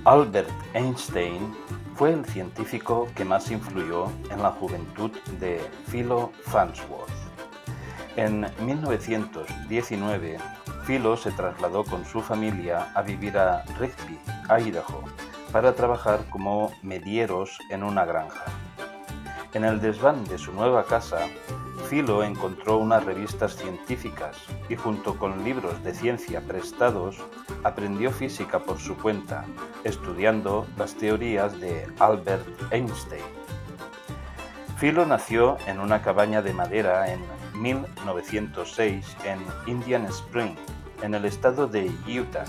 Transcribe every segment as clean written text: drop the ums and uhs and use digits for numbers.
Albert Einstein fue el científico que más influyó en la juventud de Philo Farnsworth. En 1919, Philo se trasladó con su familia a vivir a Rigby, Idaho, para trabajar como medieros en una granja. En el desván de su nueva casa, Philo encontró unas revistas científicas y junto con libros de ciencia prestados, aprendió física por su cuenta, estudiando las teorías de Albert Einstein. Philo nació en una cabaña de madera en 1906 en Indian Spring, en el estado de Utah.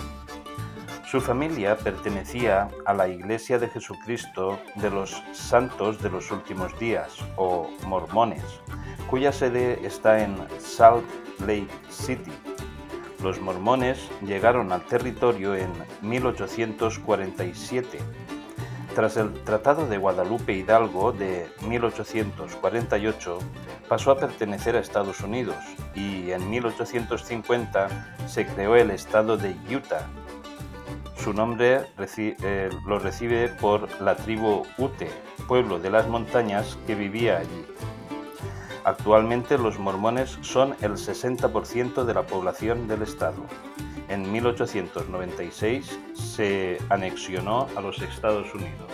Su familia pertenecía a la Iglesia de Jesucristo de los Santos de los Últimos Días, o mormones, cuya sede está en Salt Lake City. Los mormones llegaron al territorio en 1847. Tras el Tratado de Guadalupe Hidalgo de 1848, pasó a pertenecer a Estados Unidos y en 1850 se creó el estado de Utah. Su nombre lo recibe por la tribu Ute, pueblo de las montañas que vivía allí. Actualmente los mormones son el 60% de la población del estado. En 1896 se anexionó a los Estados Unidos.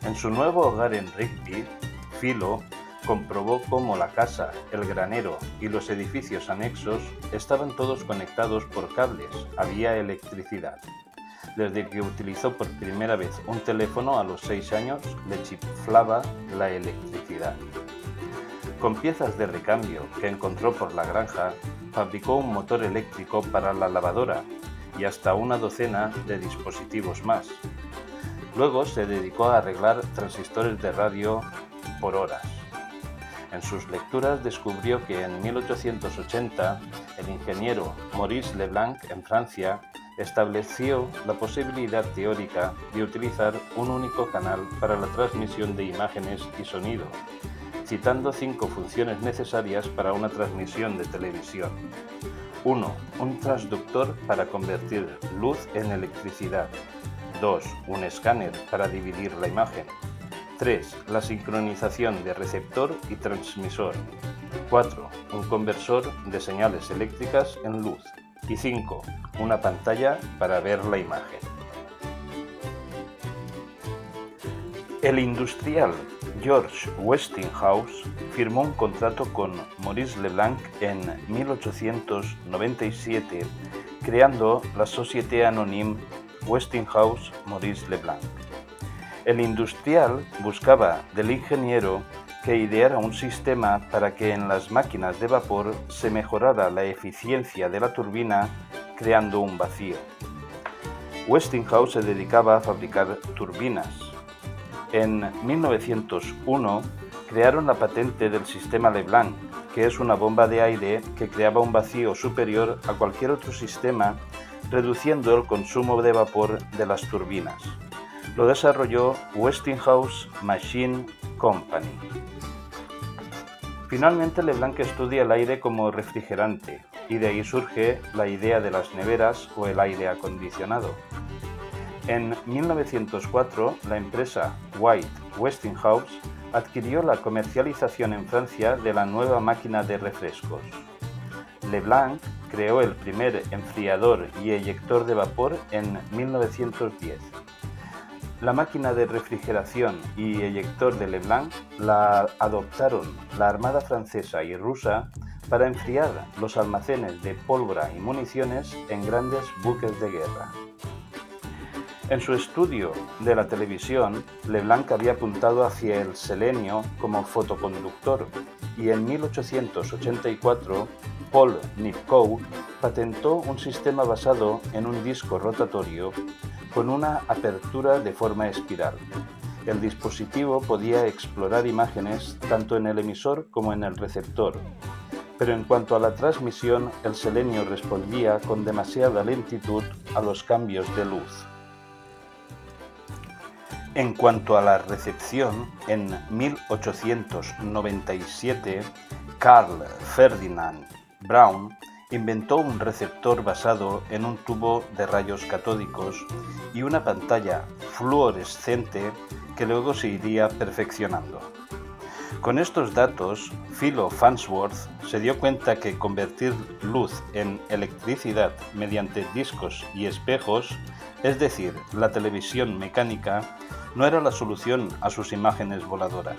En su nuevo hogar en Rigby, Philo comprobó cómo la casa, el granero y los edificios anexos estaban todos conectados por cables, había electricidad. Desde que utilizó por primera vez un teléfono a los 6 años, le chiflaba la electricidad. Con piezas de recambio que encontró por la granja, fabricó un motor eléctrico para la lavadora y hasta una docena de dispositivos más. Luego se dedicó a arreglar transistores de radio por horas. En sus lecturas descubrió que en 1880 el ingeniero Maurice Leblanc en Francia estableció la posibilidad teórica de utilizar un único canal para la transmisión de imágenes y sonido, citando 5 funciones necesarias para una transmisión de televisión. 1. Un transductor para convertir luz en electricidad. 2. Un escáner para dividir la imagen. 3. La sincronización de receptor y transmisor. 4. Un conversor de señales eléctricas en luz. Y 5. Una pantalla para ver la imagen. El industrial George Westinghouse firmó un contrato con Maurice Leblanc en 1897, creando la Société Anonyme Westinghouse-Maurice Leblanc. El industrial buscaba del ingeniero que ideara un sistema para que en las máquinas de vapor se mejorara la eficiencia de la turbina creando un vacío. Westinghouse se dedicaba a fabricar turbinas. En 1901 crearon la patente del sistema Leblanc, que es una bomba de aire que creaba un vacío superior a cualquier otro sistema, reduciendo el consumo de vapor de las turbinas. Lo desarrolló Westinghouse Machine Company. Finalmente, Leblanc estudia el aire como refrigerante y de ahí surge la idea de las neveras o el aire acondicionado. En 1904, la empresa White Westinghouse adquirió la comercialización en Francia de la nueva máquina de refrescos. Leblanc creó el primer enfriador y eyector de vapor en 1910. La máquina de refrigeración y eyector de Leblanc la adoptaron la Armada francesa y rusa para enfriar los almacenes de pólvora y municiones en grandes buques de guerra. En su estudio de la televisión, Leblanc había apuntado hacia el selenio como fotoconductor y en 1884 Paul Nipkow patentó un sistema basado en un disco rotatorio con una apertura de forma espiral. El dispositivo podía explorar imágenes tanto en el emisor como en el receptor, pero en cuanto a la transmisión, el selenio respondía con demasiada lentitud a los cambios de luz. En cuanto a la recepción, en 1897, Carl Ferdinand Braun Inventó un receptor basado en un tubo de rayos catódicos y una pantalla fluorescente que luego se iría perfeccionando. Con estos datos, Philo Farnsworth se dio cuenta que convertir luz en electricidad mediante discos y espejos, es decir, la televisión mecánica, no era la solución a sus imágenes voladoras.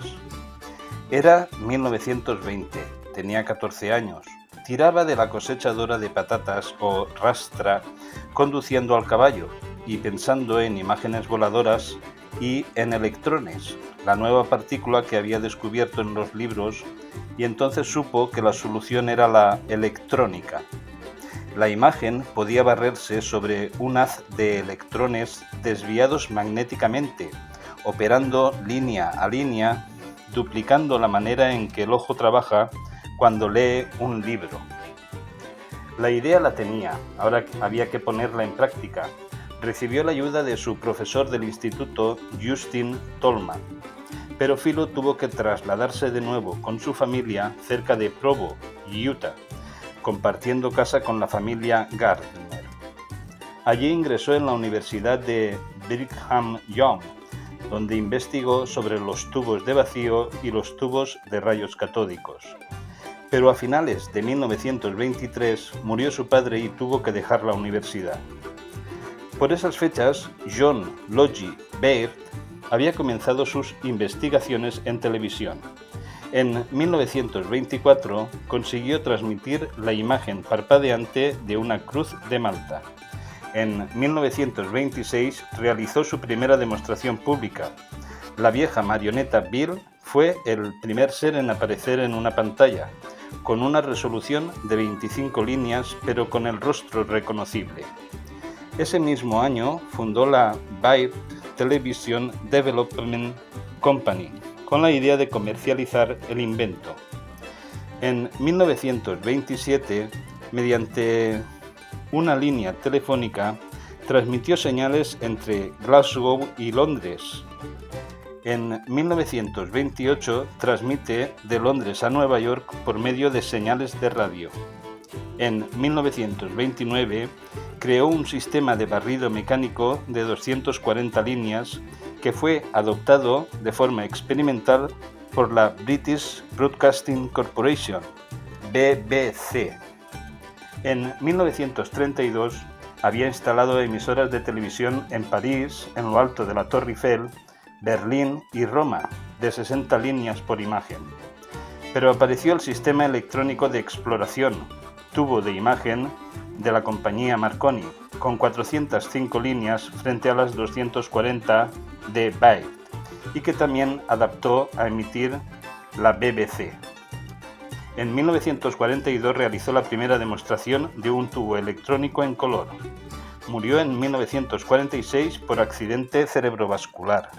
Era 1920, tenía 14 años, tiraba de la cosechadora de patatas o rastra conduciendo al caballo y pensando en imágenes voladoras y en electrones, la nueva partícula que había descubierto en los libros, y entonces supo que la solución era la electrónica. La imagen podía barrerse sobre un haz de electrones desviados magnéticamente, operando línea a línea, duplicando la manera en que el ojo trabaja cuando lee un libro. La idea la tenía, ahora había que ponerla en práctica. Recibió la ayuda de su profesor del instituto, Justin Tolman, pero Philo tuvo que trasladarse de nuevo con su familia cerca de Provo, Utah, compartiendo casa con la familia Gardner. Allí ingresó en la Universidad de Brigham Young, donde investigó sobre los tubos de vacío y los tubos de rayos catódicos. Pero a finales de 1923 murió su padre y tuvo que dejar la universidad. Por esas fechas, John Logie Baird había comenzado sus investigaciones en televisión. En 1924 consiguió transmitir la imagen parpadeante de una cruz de Malta. En 1926 realizó su primera demostración pública. La vieja marioneta Bill fue el primer ser en aparecer en una pantalla, con una resolución de 25 líneas, pero con el rostro reconocible. Ese mismo año fundó la Baird Television Development Company, con la idea de comercializar el invento. En 1927, mediante una línea telefónica, transmitió señales entre Glasgow y Londres. En 1928 transmite de Londres a Nueva York por medio de señales de radio. En 1929 creó un sistema de barrido mecánico de 240 líneas que fue adoptado de forma experimental por la British Broadcasting Corporation, BBC. En 1932 había instalado emisoras de televisión en París, en lo alto de la Torre Eiffel, Berlín y Roma, de 60 líneas por imagen. Pero apareció el sistema electrónico de exploración, tubo de imagen, de la compañía Marconi, con 405 líneas frente a las 240 de Baird, y que también adaptó a emitir la BBC. En 1942 realizó la primera demostración de un tubo electrónico en color. Murió en 1946 por accidente cerebrovascular.